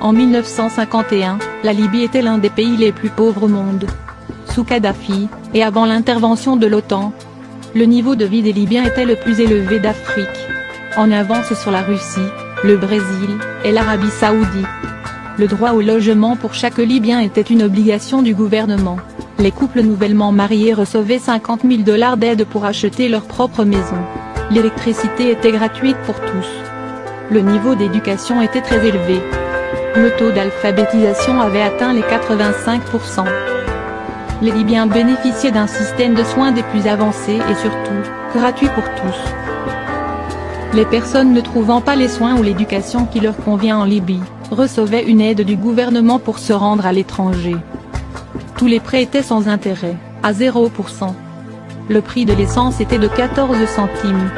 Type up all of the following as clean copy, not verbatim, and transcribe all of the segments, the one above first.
En 1951, la Libye était l'un des pays les plus pauvres au monde. Sous Kadhafi, et avant l'intervention de l'OTAN, le niveau de vie des Libyens était le plus élevé d'Afrique. En avance sur la Russie, le Brésil, et l'Arabie Saoudite. Le droit au logement pour chaque Libyen était une obligation du gouvernement. Les couples nouvellement mariés recevaient 50 000 $ d'aide pour acheter leur propre maison. L'électricité était gratuite pour tous. Le niveau d'éducation était très élevé. Le taux d'alphabétisation avait atteint les 85%. Les Libyens bénéficiaient d'un système de soins des plus avancés et surtout, gratuit pour tous. Les personnes ne trouvant pas les soins ou l'éducation qui leur convient en Libye, recevaient une aide du gouvernement pour se rendre à l'étranger. Tous les prêts étaient sans intérêt, à 0%. Le prix de l'essence était de 14 centimes.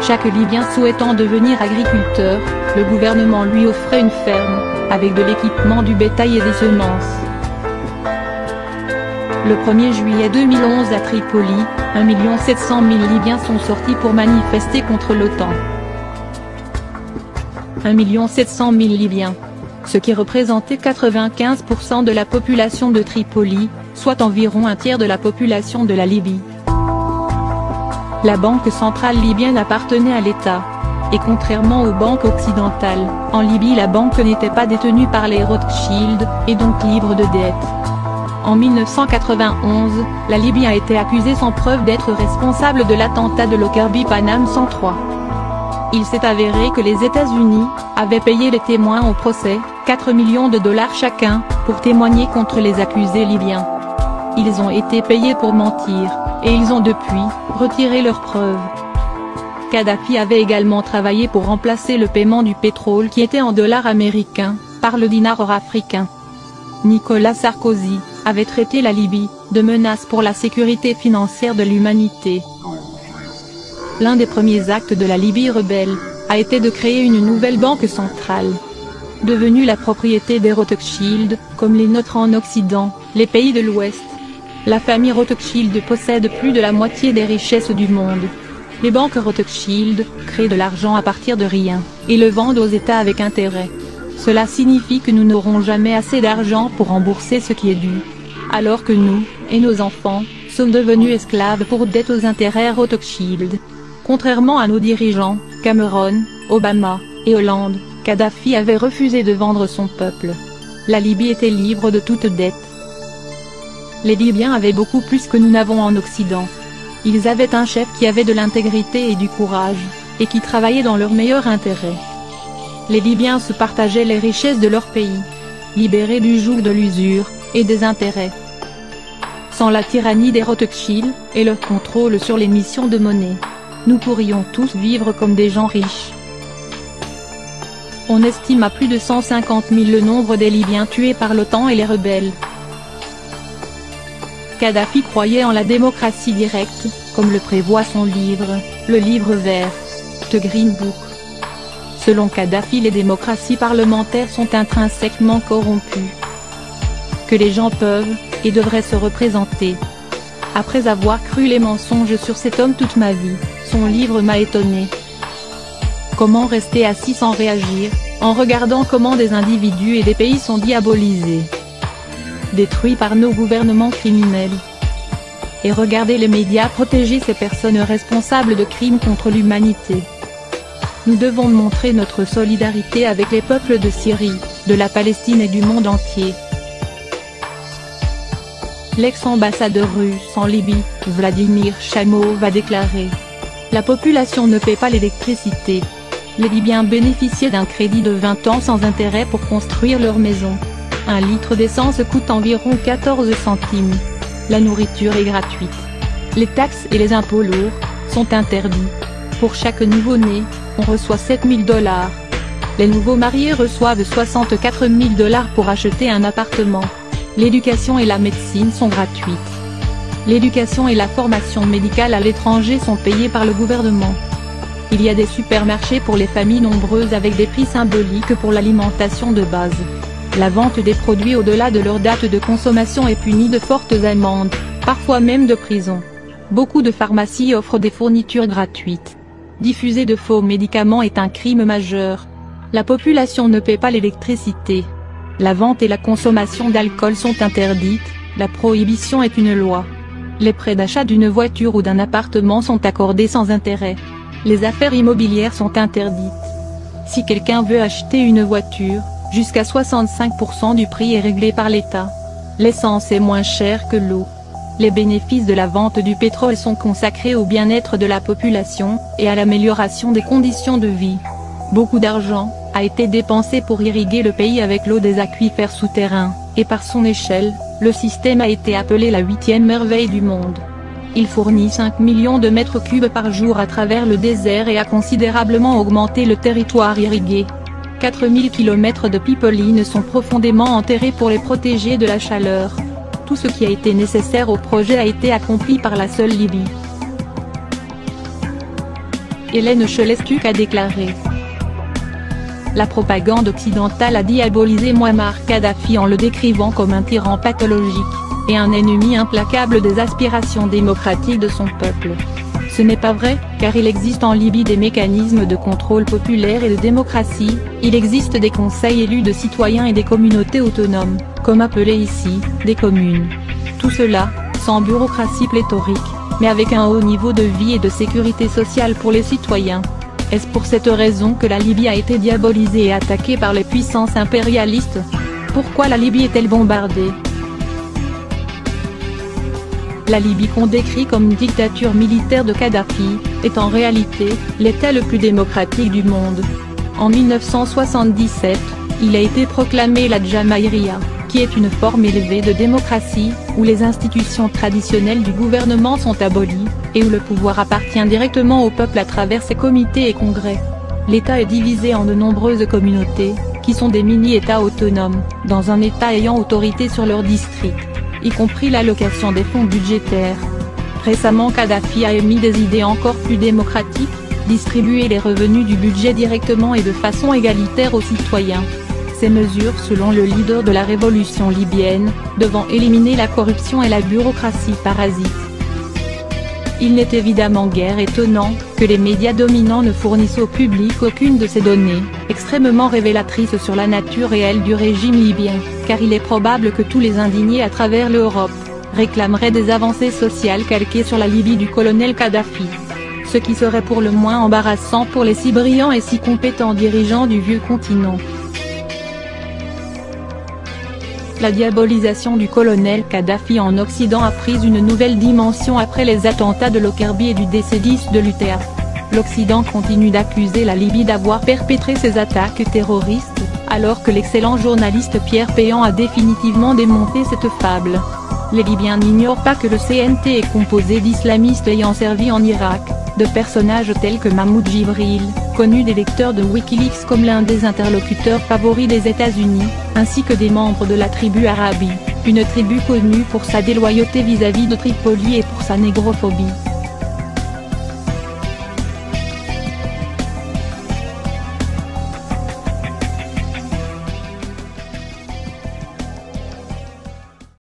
Chaque Libyen souhaitant devenir agriculteur, le gouvernement lui offrait une ferme, avec de l'équipement, du bétail et des semences. Le 1er juillet 2011 à Tripoli, 1 700 000 Libyens sont sortis pour manifester contre l'OTAN. 1 700 000 Libyens, ce qui représentait 95% de la population de Tripoli, soit environ un tiers de la population de la Libye. La banque centrale libyenne appartenait à l'État. Et contrairement aux banques occidentales, en Libye la banque n'était pas détenue par les Rothschild, et donc libre de dettes. En 1991, la Libye a été accusée sans preuve d'être responsable de l'attentat de Lockerbie Paname 103. Il s'est avéré que les États-Unis avaient payé les témoins au procès, 4 millions de $ chacun, pour témoigner contre les accusés libyens. Ils ont été payés pour mentir, et ils ont depuis retiré leurs preuves. Kadhafi avait également travaillé pour remplacer le paiement du pétrole qui était en dollars américains, par le dinar africain. Nicolas Sarkozy avait traité la Libye de menace pour la sécurité financière de l'humanité. L'un des premiers actes de la Libye rebelle a été de créer une nouvelle banque centrale. Devenue la propriété des Rothschild, comme les nôtres en Occident, les pays de l'Ouest. La famille Rothschild possède plus de la moitié des richesses du monde. Les banques Rothschild créent de l'argent à partir de rien, et le vendent aux États avec intérêt. Cela signifie que nous n'aurons jamais assez d'argent pour rembourser ce qui est dû. Alors que nous, et nos enfants, sommes devenus esclaves pour dette aux intérêts Rothschild. Contrairement à nos dirigeants, Cameron, Obama, et Hollande, Kadhafi avait refusé de vendre son peuple. La Libye était libre de toute dette. Les Libyens avaient beaucoup plus que nous n'avons en Occident. Ils avaient un chef qui avait de l'intégrité et du courage, et qui travaillait dans leur meilleur intérêt. Les Libyens se partageaient les richesses de leur pays, libérés du joug de l'usure, et des intérêts. Sans la tyrannie des Rothschild, et leur contrôle sur l'émission de monnaie, nous pourrions tous vivre comme des gens riches. On estime à plus de 150 000 le nombre des Libyens tués par l'OTAN et les rebelles. Kadhafi croyait en la démocratie directe, comme le prévoit son livre, le livre vert, The Green Book. Selon Kadhafi, les démocraties parlementaires sont intrinsèquement corrompues. Que les gens peuvent, et devraient se représenter. Après avoir cru les mensonges sur cet homme toute ma vie, son livre m'a étonné. Comment rester assis sans réagir, en regardant comment des individus et des pays sont diabolisés, détruits par nos gouvernements criminels. Et regarder les médias protéger ces personnes responsables de crimes contre l'humanité. Nous devons montrer notre solidarité avec les peuples de Syrie, de la Palestine et du monde entier. L'ex-ambassadeur russe en Libye, Vladimir Chamov, a déclaré: la population ne paie pas l'électricité. Les Libyens bénéficiaient d'un crédit de 20 ans sans intérêt pour construire leur maison. Un litre d'essence coûte environ 14 centimes. La nourriture est gratuite. Les taxes et les impôts lourds sont interdits. Pour chaque nouveau-né, on reçoit 7 000 $. Les nouveaux mariés reçoivent 64 000 $ pour acheter un appartement. L'éducation et la médecine sont gratuites. L'éducation et la formation médicale à l'étranger sont payées par le gouvernement. Il y a des supermarchés pour les familles nombreuses avec des prix symboliques pour l'alimentation de base. La vente des produits au-delà de leur date de consommation est punie de fortes amendes, parfois même de prison. Beaucoup de pharmacies offrent des fournitures gratuites. Diffuser de faux médicaments est un crime majeur. La population ne paie pas l'électricité. La vente et la consommation d'alcool sont interdites, la prohibition est une loi. Les prêts d'achat d'une voiture ou d'un appartement sont accordés sans intérêt. Les affaires immobilières sont interdites. Si quelqu'un veut acheter une voiture, jusqu'à 65% du prix est réglé par l'État. L'essence est moins chère que l'eau. Les bénéfices de la vente du pétrole sont consacrés au bien-être de la population, et à l'amélioration des conditions de vie. Beaucoup d'argent a été dépensé pour irriguer le pays avec l'eau des aquifères souterrains, et par son échelle, le système a été appelé la 8e merveille du monde. Il fournit 5 millions de mètres cubes par jour à travers le désert et a considérablement augmenté le territoire irrigué. 4000 km de pipelines sont profondément enterrés pour les protéger de la chaleur. Tout ce qui a été nécessaire au projet a été accompli par la seule Libye. Hélène Chelestuc a déclaré: la propagande occidentale a diabolisé Mouammar Kadhafi en le décrivant comme un tyran pathologique, et un ennemi implacable des aspirations démocratiques de son peuple. Ce n'est pas vrai, car il existe en Libye des mécanismes de contrôle populaire et de démocratie, il existe des conseils élus de citoyens et des communautés autonomes, comme appelées ici, des communes. Tout cela, sans bureaucratie pléthorique, mais avec un haut niveau de vie et de sécurité sociale pour les citoyens. Est-ce pour cette raison que la Libye a été diabolisée et attaquée par les puissances impérialistes? Pourquoi la Libye est-elle bombardée? La Libye qu'on décrit comme une dictature militaire de Kadhafi, est en réalité, l'État le plus démocratique du monde. En 1977, il a été proclamé la Jamaïria, qui est une forme élevée de démocratie, où les institutions traditionnelles du gouvernement sont abolies, et où le pouvoir appartient directement au peuple à travers ses comités et congrès. L'État est divisé en de nombreuses communautés, qui sont des mini-États autonomes, dans un État ayant autorité sur leur district, y compris l'allocation des fonds budgétaires. Récemment Kadhafi a émis des idées encore plus démocratiques, distribuer les revenus du budget directement et de façon égalitaire aux citoyens. Ces mesures, selon le leader de la révolution libyenne, devant éliminer la corruption et la bureaucratie parasite. Il n'est évidemment guère étonnant que les médias dominants ne fournissent au public aucune de ces données, extrêmement révélatrices sur la nature réelle du régime libyen, car il est probable que tous les indignés à travers l'Europe réclameraient des avancées sociales calquées sur la Libye du colonel Kadhafi. Ce qui serait pour le moins embarrassant pour les si brillants et si compétents dirigeants du vieux continent. La diabolisation du colonel Kadhafi en Occident a pris une nouvelle dimension après les attentats de Lockerbie et du décès de l'UTA. L'Occident continue d'accuser la Libye d'avoir perpétré ces attaques terroristes, alors que l'excellent journaliste Pierre Péan a définitivement démonté cette fable. Les Libyens n'ignorent pas que le CNT est composé d'islamistes ayant servi en Irak, de personnages tels que Mahmoud Jibril, connu des lecteurs de Wikileaks comme l'un des interlocuteurs favoris des États-Unis, ainsi que des membres de la tribu Arabi, une tribu connue pour sa déloyauté vis-à-vis de Tripoli et pour sa négrophobie.